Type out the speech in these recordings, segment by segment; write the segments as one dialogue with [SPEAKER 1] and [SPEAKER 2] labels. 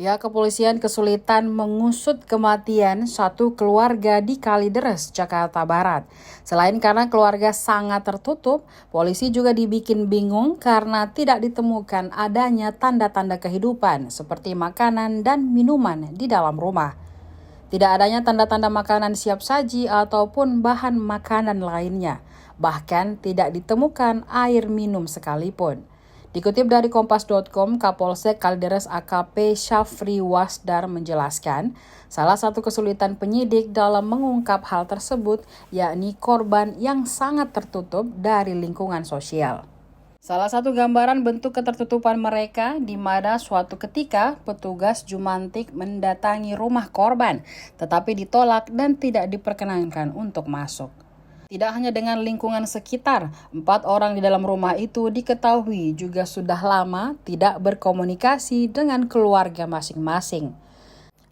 [SPEAKER 1] Pihak kepolisian kesulitan mengusut kematian satu keluarga di Kalideres, Jakarta Barat. Selain karena keluarga sangat tertutup, polisi juga dibikin bingung karena tidak ditemukan adanya tanda-tanda kehidupan seperti makanan dan minuman di dalam rumah. Tidak adanya tanda-tanda makanan siap saji ataupun bahan makanan lainnya. Bahkan tidak ditemukan air minum sekalipun. Dikutip dari Kompas.com, Kapolsek Kalideres AKP Syafri Wasdar menjelaskan, salah satu kesulitan penyidik dalam mengungkap hal tersebut yakni korban yang sangat tertutup dari lingkungan sosial. Salah satu gambaran bentuk ketertutupan mereka di mana suatu ketika petugas Jumantik mendatangi rumah korban, tetapi ditolak dan tidak diperkenankan untuk masuk. Tidak hanya dengan lingkungan sekitar, 4 orang di dalam rumah itu diketahui juga sudah lama tidak berkomunikasi dengan keluarga masing-masing.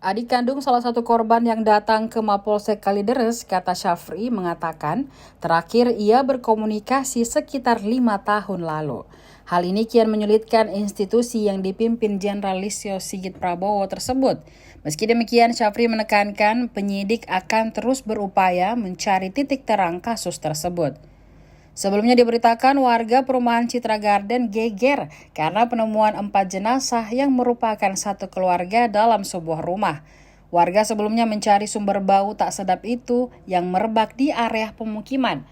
[SPEAKER 1] Adik kandung salah satu korban yang datang ke Mapolsek Kalideres, kata Syafri, mengatakan terakhir ia berkomunikasi sekitar 5 tahun lalu. Hal ini kian menyulitkan institusi yang dipimpin Jenderal Listio Sigit Prabowo tersebut. Meski demikian, Syafri menekankan penyidik akan terus berupaya mencari titik terang kasus tersebut. Sebelumnya diberitakan warga perumahan Citra Garden geger karena penemuan 4 jenazah yang merupakan satu keluarga dalam sebuah rumah. Warga sebelumnya mencari sumber bau tak sedap itu yang merebak di area pemukiman.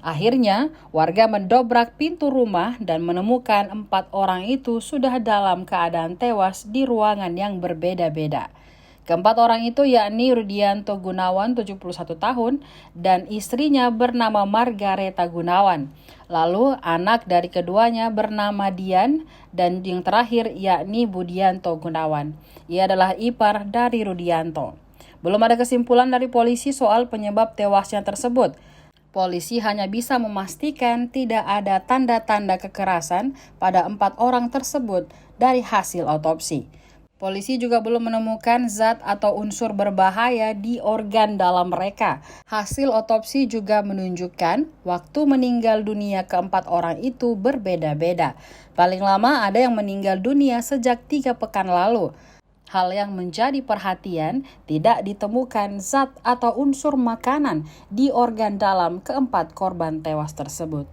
[SPEAKER 1] Akhirnya, warga mendobrak pintu rumah dan menemukan 4 orang itu sudah dalam keadaan tewas di ruangan yang berbeda-beda. Keempat orang itu yakni Rudianto Gunawan, 71 tahun, dan istrinya bernama Margareta Gunawan. Lalu anak dari keduanya bernama Dian, dan yang terakhir yakni Budianto Gunawan. Ia adalah ipar dari Rudianto. Belum ada kesimpulan dari polisi soal penyebab tewasnya tersebut. Polisi hanya bisa memastikan tidak ada tanda-tanda kekerasan pada 4 orang tersebut dari hasil otopsi. Polisi juga belum menemukan zat atau unsur berbahaya di organ dalam mereka. Hasil otopsi juga menunjukkan waktu meninggal dunia keempat orang itu berbeda-beda. Paling lama ada yang meninggal dunia sejak 3 pekan lalu. Hal yang menjadi perhatian, tidak ditemukan zat atau unsur makanan di organ dalam keempat korban tewas tersebut.